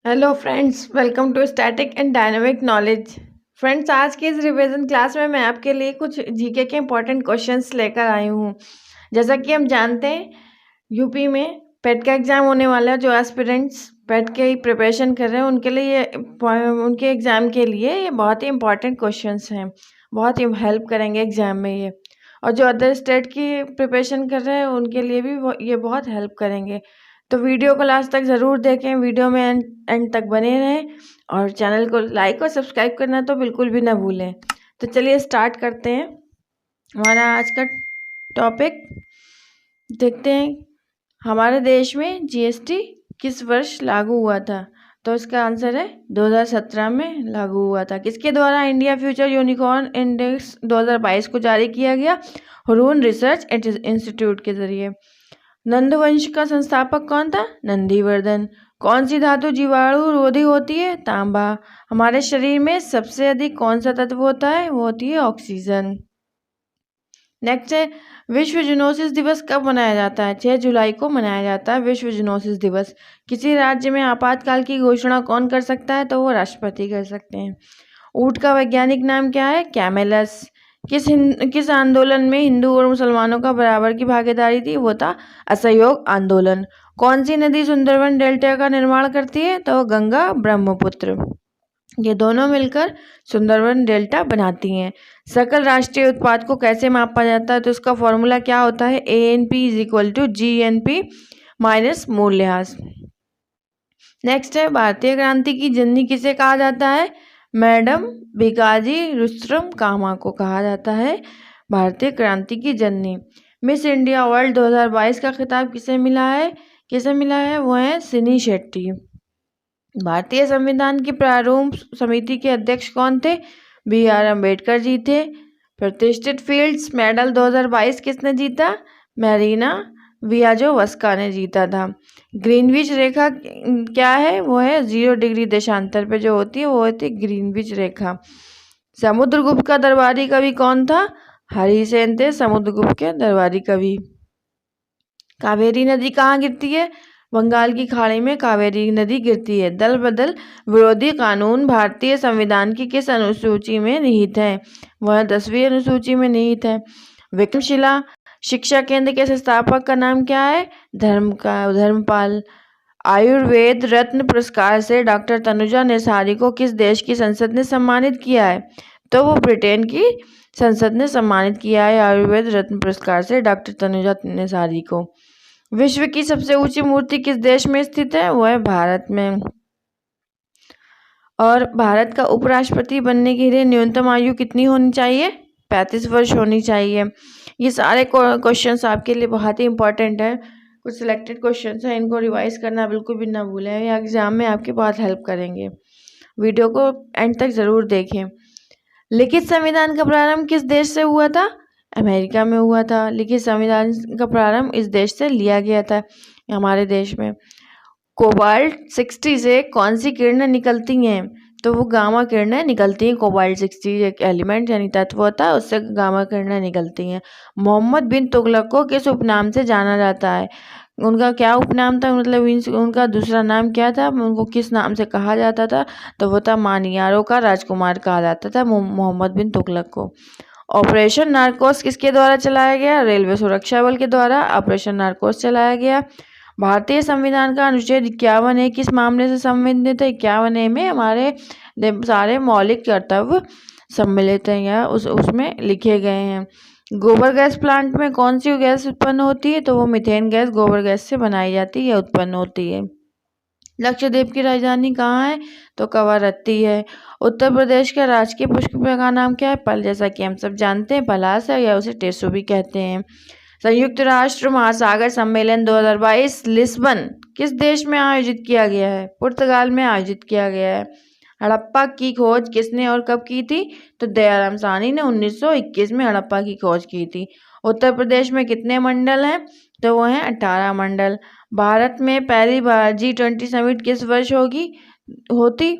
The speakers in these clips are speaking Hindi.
Hello friends, welcome to static and dynamic knowledge. Friends, आज की इस रिवीजन क्लास में मैं आपके लिए कुछ जीके के इंपॉर्टेंट क्वेश्चंस लेकर आई हूँ। जैसा कि हम जानते हैं, यूपी में पेट का एग्ज़ाम होने वाला है। जो एस्पिरेंट्स पेट की प्रिपरेशन कर रहे हैं उनके लिए उनके एग्ज़ाम के लिए ये बहुत ही इंपॉर्टेंट क्वेश्चंस हैं। बहुत ही हेल्प करेंगे एग्ज़ाम में ये। और जो अदर स्टेट की प्रिपरेशन कर रहे हैं उनके लिए भी ये बहुत हेल्प करेंगे। तो वीडियो को लास्ट तक ज़रूर देखें, वीडियो में एंड तक बने रहें और चैनल को लाइक और सब्सक्राइब करना तो बिल्कुल भी ना भूलें। तो चलिए स्टार्ट करते हैं हमारा आज का टॉपिक। देखते हैं हमारे देश में जीएसटी किस वर्ष लागू हुआ था। तो इसका आंसर है 2017 में लागू हुआ था। किसके द्वारा इंडिया फ्यूचर यूनिकॉर्न इंडेक्स 2022 को जारी किया गया? हुरून रिसर्च इंस्टीट्यूट के जरिए। नंदवंश का संस्थापक कौन था? नंदीवर्धन। कौन सी धातु जीवाणु रोधी होती है? तांबा। हमारे शरीर में सबसे अधिक कौन सा तत्व होता है? वो होती है ऑक्सीजन। नेक्स्ट है, विश्व जूनोसिस दिवस कब मनाया जाता है? 6 जुलाई को मनाया जाता है विश्व जूनोसिस दिवस। किसी राज्य में आपातकाल की घोषणा कौन कर सकता है? तो वो राष्ट्रपति कर सकते हैं। ऊँट का वैज्ञानिक नाम क्या है? कैमेलस। किस आंदोलन में हिंदू और मुसलमानों का बराबर की भागीदारी थी? वो था असहयोग आंदोलन। कौन सी नदी सुंदरबन डेल्टा का निर्माण करती है? तो गंगा ब्रह्मपुत्र। ये दोनों मिलकर सुंदरबन डेल्टा बनाती हैं। सकल राष्ट्रीय उत्पाद को कैसे मापा जाता है? तो इसका फॉर्मूला क्या होता है? ANP = GNP माइनस मूल्यह्रास। नेक्स्ट है, भारतीय क्रांति की जननी किसे कहा जाता है? मैडम भिकाजी रुस्तम कामा को कहा जाता है भारतीय क्रांति की जननी। मिस इंडिया वर्ल्ड 2022 का खिताब किसे मिला है? वो है सिनी शेट्टी। भारतीय संविधान की प्रारूप समिति के अध्यक्ष कौन थे? BR अम्बेडकर जी थे। प्रतिष्ठित फील्ड्स मेडल 2022 किसने जीता? मैरीना वियाजोवस्का ने जीता था। ग्रीनविच रेखा क्या है? वो है 0 डिग्री देशांतर पे जो होती है वो होती है ग्रीनविच रेखा। समुद्रगुप्त का दरबारी कवि कौन था? हरिसेन थे समुद्रगुप्त के दरबारी कवि। कावेरी नदी कहाँ गिरती है? बंगाल की खाड़ी में कावेरी नदी गिरती है। दल बदल विरोधी कानून भारतीय संविधान की किस अनुसूची में निहित है? वह 10वीं अनुसूची में निहित है। विक्रमशिला शिक्षा केंद्र के संस्थापक का नाम क्या है? धर्मपाल। आयुर्वेद रत्न पुरस्कार से डॉक्टर तनुजा निसारी को किस देश की संसद ने सम्मानित किया है? तो वो ब्रिटेन की संसद ने सम्मानित किया है आयुर्वेद रत्न पुरस्कार से डॉक्टर तनुजा निसारी को। विश्व की सबसे ऊंची मूर्ति किस देश में स्थित है? वो है भारत में। और भारत का उपराष्ट्रपति बनने के लिए न्यूनतम आयु कितनी होनी चाहिए? 35 वर्ष होनी चाहिए। ये सारे क्वेश्चंस आपके लिए बहुत ही इंपॉर्टेंट है। कुछ सिलेक्टेड क्वेश्चंस हैं, इनको रिवाइज करना बिल्कुल भी ना भूलें, ये एग्जाम में आपकी बहुत हेल्प करेंगे। वीडियो को एंड तक ज़रूर देखें। लिखित संविधान का प्रारंभ किस देश से हुआ था? अमेरिका में हुआ था। लिखित संविधान का प्रारंभ इस देश से लिया गया था, हमारे देश में। कोबाल्ट 60 से कौन सी किरणें निकलती हैं? तो वो गामा किरणें निकलती हैं। कोबाल्ट 60 एक एलिमेंट यानी तत्व होता है, उससे गामा किरणें निकलती हैं। मोहम्मद बिन तुगलक को किस उपनाम से जाना जाता है? उनका क्या उपनाम था? मतलब उनका दूसरा नाम क्या था? उनको किस नाम से कहा जाता था? तो वो था मानियारों का राजकुमार कहा जाता था मोहम्मद बिन तुगलक को। ऑपरेशन नारकोस किसके द्वारा चलाया गया? रेलवे सुरक्षा बल के द्वारा ऑपरेशन नारकोस चलाया गया। भारतीय संविधान का अनुच्छेद 51A किस मामले से संबंधित है? 51A में हमारे सारे मौलिक कर्तव्य सम्मिलित हैं या उसमें लिखे गए हैं। गोबर गैस प्लांट में कौन सी गैस उत्पन्न होती है? तो वो मीथेन गैस गोबर गैस से बनाई जाती है, उत्पन्न होती है। लक्षद्वीप की राजधानी कहाँ है? तो कवारत्ती है। उत्तर प्रदेश का राजकीय पुष्प का नाम क्या है? पल। जैसा कि हम सब जानते हैं पलाश है, या उसे टेसु भी कहते हैं। संयुक्त राष्ट्र महासागर सम्मेलन 2022 लिस्बन किस देश में आयोजित किया गया है? पुर्तगाल में आयोजित किया गया है। हड़प्पा की खोज किसने और कब की थी? तो दयाराम साहनी ने 1921 में हड़प्पा की खोज की थी। उत्तर प्रदेश में कितने मंडल हैं? तो वो हैं 18 मंडल। भारत में पहली बार G20 समिट किस वर्ष होती?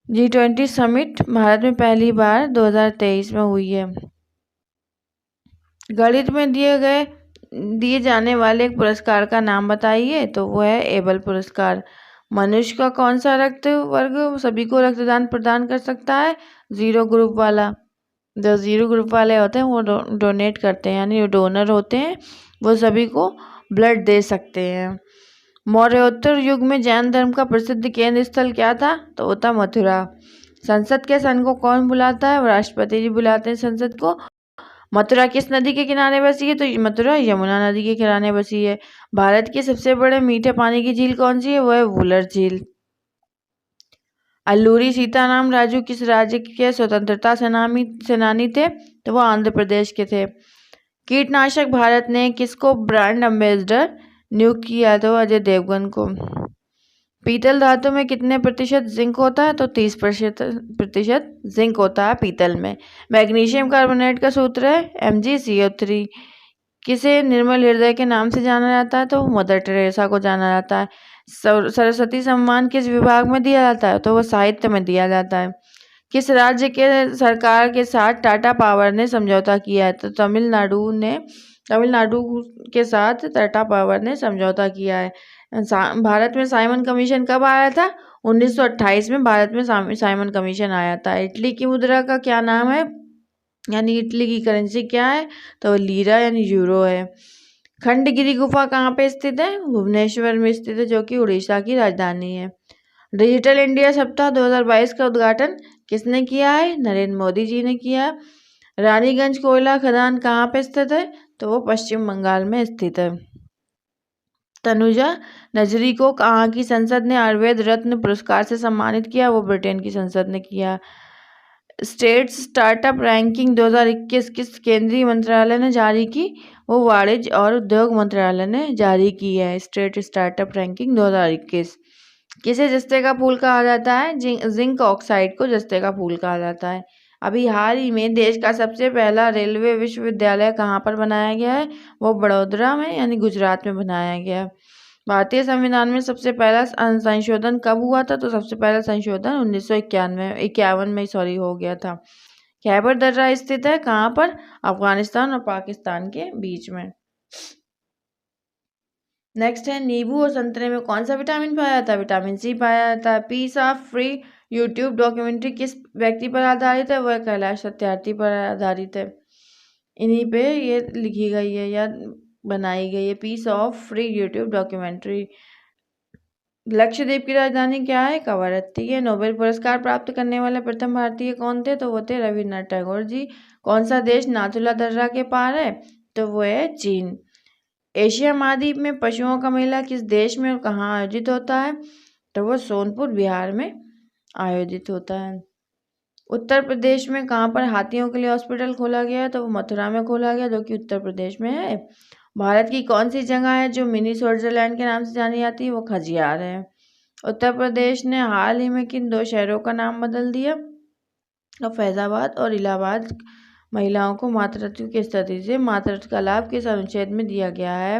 G20 समिट भारत में पहली बार 2023 में हुई है। गणित में दिए जाने वाले एक पुरस्कार का नाम बताइए। तो वो है एबल पुरस्कार। मनुष्य का कौन सा रक्त वर्ग सभी को रक्तदान प्रदान कर सकता है? 0 ग्रुप वाला। जो 0 ग्रुप वाले होते हैं वो डोनेट करते हैं, यानी जो डोनर होते हैं वो सभी को ब्लड दे सकते हैं। मौर्योत्तर युग में जैन धर्म का प्रसिद्ध केंद्र स्थल क्या था? तो वो था मथुरा। संसद के सन को कौन बुलाता है? राष्ट्रपति जी बुलाते हैं संसद को। मथुरा किस नदी के किनारे बसी है? तो मथुरा यमुना नदी के किनारे बसी है। भारत की सबसे बड़े मीठे पानी की झील कौन सी है? वो है वुलर झील। अल्लूरी सीताराम राजू किस राज्य के स्वतंत्रता सेनानी थे? तो वो आंध्र प्रदेश के थे। कीटनाशक भारत ने किसको ब्रांड एम्बेसडर नियुक्त किया? तो अजय देवगन को। पीतल धातु में कितने प्रतिशत जिंक होता है? तो 30% जिंक होता है पीतल में। मैग्नीशियम कार्बोनेट का सूत्र है MgCO3। किसे निर्मल हृदय के नाम से जाना जाता है? तो मदर टेरेसा को जाना जाता है। सरस्वती सम्मान किस विभाग में दिया जाता है? तो वो साहित्य में दिया जाता है। किस राज्य के सरकार के साथ टाटा पावर ने समझौता किया है? तो तमिलनाडु के साथ टाटा पावर ने समझौता किया है। भारत में साइमन कमीशन कब आया था? 1928 में भारत में साइमन कमीशन आया था। इटली की मुद्रा का क्या नाम है, यानी इटली की करेंसी क्या है? तो लीरा यानी यूरो है। खंडगिरी गुफा कहाँ पे स्थित है? भुवनेश्वर में स्थित है, जो कि उड़ीसा की राजधानी है। डिजिटल इंडिया सप्ताह 2022 का उद्घाटन किसने किया है? नरेंद्र मोदी जी ने किया। रानीगंज कोयला खदान कहाँ पे स्थित है? तो वो पश्चिम बंगाल में स्थित है। तनुजा नजरी को कहाँ की संसद ने आयुर्वेद रत्न पुरस्कार से सम्मानित किया? वो ब्रिटेन की संसद ने किया। स्टेट स्टार्टअप रैंकिंग 2021 किस केंद्रीय मंत्रालय ने जारी की? वो वाणिज्य और उद्योग मंत्रालय ने जारी की है स्टेट स्टार्टअप रैंकिंग 2021। किसे जस्ते का फूल कहा जाता है? जिंक ऑक्साइड को जस्ते का फूल कहा जाता है। अभी हाल ही में देश का सबसे पहला रेलवे विश्वविद्यालय कहाँ पर बनाया गया है? वो बड़ौदा में यानी गुजरात में बनाया गया है। भारतीय संविधान में सबसे पहला संशोधन कब हुआ था? तो सबसे पहला संशोधन 1951 में हो गया था। खैबर दर्रा स्थित है कहाँ पर? अफगानिस्तान और पाकिस्तान के बीच में। नेक्स्ट है, नींबू और संतरे में कौन सा विटामिन पाया जाता है? विटामिन सी पाया जाता है। Piece of free YouTube documentary किस व्यक्ति पर आधारित है? वह कैलाश सत्यार्थी पर आधारित है। इन्हीं पे ये लिखी गई है या बनाई गई है, piece of free YouTube documentary. Lakshadweep की राजधानी क्या है? कवरत्ती है। नोबेल पुरस्कार प्राप्त करने वाले प्रथम भारतीय कौन थे? तो वो थे रविन्द्रनाथ टैगोर जी। कौन सा देश नाथुला दर्रा के पार है? तो वो है चीन। एशिया महाद्वीप में पशुओं का मेला किस देश में और कहाँ आयोजित होता है? तो वो सोनपुर बिहार में आयोजित होता है। उत्तर प्रदेश में कहाँ पर हाथियों के लिए हॉस्पिटल खोला गया है? तो वो मथुरा में खोला गया, जो कि उत्तर प्रदेश में है। भारत की कौन सी जगह है जो मिनी स्विट्जरलैंड के नाम से जानी जाती है? वो खजियार है। उत्तर प्रदेश ने हाल ही में किन 2 शहरों का नाम बदल दिया? तो फैजाबाद और इलाहाबाद। महिलाओं को मातृत्व की स्थिति से मातृत्व का लाभ किस अनुच्छेद में दिया गया है?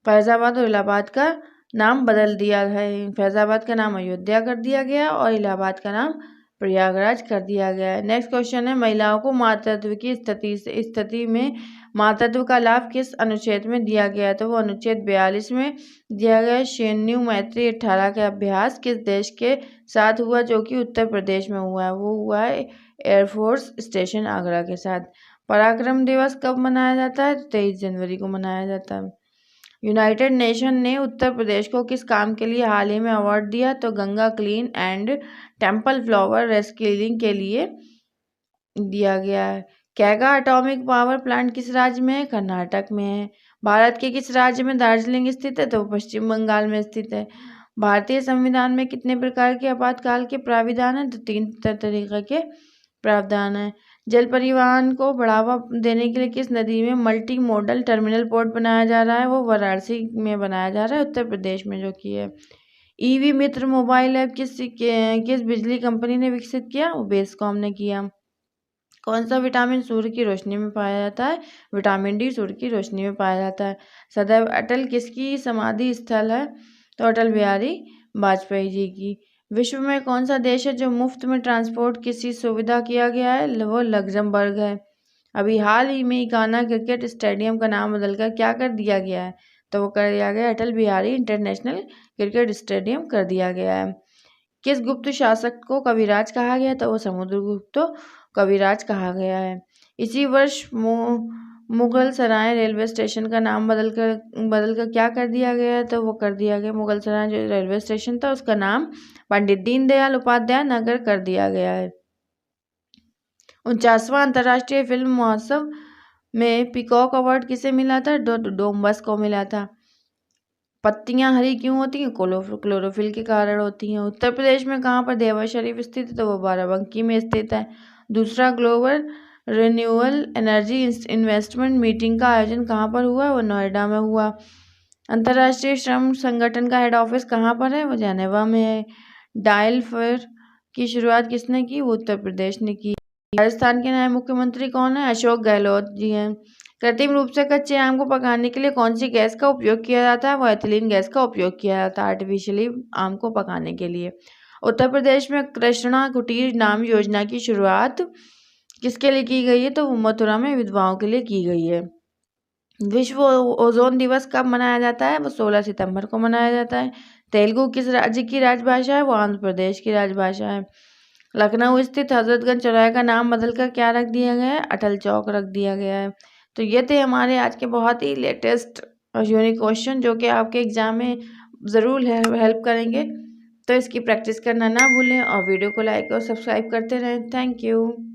फैजाबाद और इलाहाबाद का नाम बदल दिया है। फैजाबाद का नाम अयोध्या कर दिया गया और इलाहाबाद का नाम प्रयागराज कर दिया गया है। नेक्स्ट क्वेश्चन है, महिलाओं को मातृत्व की स्थिति में मातृत्व का लाभ किस अनुच्छेद में दिया गया है? तो वो अनुच्छेद 42 में दिया गया है। शेन्यू मैत्री 18 का अभ्यास किस देश के साथ हुआ, जो कि उत्तर प्रदेश में हुआ है? वो हुआ है एयरफोर्स स्टेशन आगरा के साथ। पराक्रम दिवस कब मनाया जाता है? 23 जनवरी को मनाया जाता है। यूनाइटेड नेशन ने उत्तर प्रदेश को किस काम के लिए हाल ही में अवार्ड दिया? तो Ganga clean and temple flower reskilling के लिए दिया गया है। कैगा एटॉमिक पावर प्लांट किस राज्य में है? कर्नाटक में है। भारत के किस राज्य में दार्जिलिंग स्थित है? तो पश्चिम बंगाल में स्थित है। भारतीय संविधान में कितने प्रकार के आपातकाल के प्राविधान हैं? तो 3 तरीके के प्रावधान है। जल परिवहन को बढ़ावा देने के लिए किस नदी में मल्टी मॉडल टर्मिनल पोर्ट बनाया जा रहा है? वो वाराणसी में बनाया जा रहा है, उत्तर प्रदेश में, जो कि है। ईवी मित्र मोबाइल ऐप किस बिजली कंपनी ने विकसित किया? वो बेस्कॉम ने किया। कौन सा विटामिन सूर्य की रोशनी में पाया जाता है? विटामिन डी सूर्य की रोशनी में पाया जाता है। सदैव अटल किसकी समाधि स्थल है? तो अटल बिहारी वाजपेयी जी की। विश्व में कौन सा देश है जो मुफ्त में ट्रांसपोर्ट की सुविधा किया गया है? वो लग्जमबर्ग है। अभी हाल ही में गाना क्रिकेट स्टेडियम का नाम बदलकर क्या कर दिया गया है? तो वो कर दिया गया Atal Bihari international cricket stadium कर दिया गया है। किस गुप्त शासक को कविराज कहा गया? तो वो समुद्रगुप्त को कविराज कहा गया है। इसी वर्ष मुगल सराय रेलवे स्टेशन का नाम बदलकर क्या कर दिया गया है? तो वो कर दिया गया मुगल सराय जो रेलवे स्टेशन था उसका नाम पंडित दीनदयाल उपाध्याय नगर कर दिया गया है। 49वां अंतर्राष्ट्रीय फिल्म महोत्सव में पीकॉक अवार्ड किसे मिला था? डोम्बस को मिला था। पत्तियां हरी क्यों होती हैं? क्लोरोफिल के कारण होती हैं। उत्तर प्रदेश में कहाँ पर देवा शरीफ स्थित है? तो वो बाराबंकी में स्थित है। दूसरा global renewable energy investment meeting का आयोजन कहाँ पर हुआ? वो नोएडा में हुआ। अंतर्राष्ट्रीय श्रम संगठन का हेड ऑफिस कहाँ पर है? वो जेनेवा में है। डायल फेयर की शुरुआत किसने की? वो उत्तर प्रदेश ने की। राजस्थान के नए मुख्यमंत्री कौन है? अशोक गहलोत जी हैं। कृत्रिम रूप से कच्चे आम को पकाने के लिए कौन सी गैस का उपयोग किया जाता है? वो एथिलीन गैस का उपयोग किया जाता है आर्टिफिशियली आम को पकाने के लिए। उत्तर प्रदेश में कृष्णा कुटीर नाम योजना की शुरुआत किसके लिए की गई है? तो मथुरा में विधवाओं के लिए की गई है। विश्व ओजोन दिवस कब मनाया जाता है? वो 16 सितंबर को मनाया जाता है। तेलुगु किस राज्य की राजभाषा है? वो आंध्र प्रदेश की राजभाषा है। लखनऊ स्थित हजरतगंज चौराहे का नाम बदलकर क्या रख दिया गया है? अटल चौक रख दिया गया है। तो ये थे हमारे आज के बहुत ही लेटेस्ट और यूनिक क्वेश्चन जो कि आपके एग्जाम में ज़रूर हेल्प करेंगे। तो इसकी प्रैक्टिस करना ना भूलें और वीडियो को लाइक और सब्सक्राइब करते रहें। Thank you.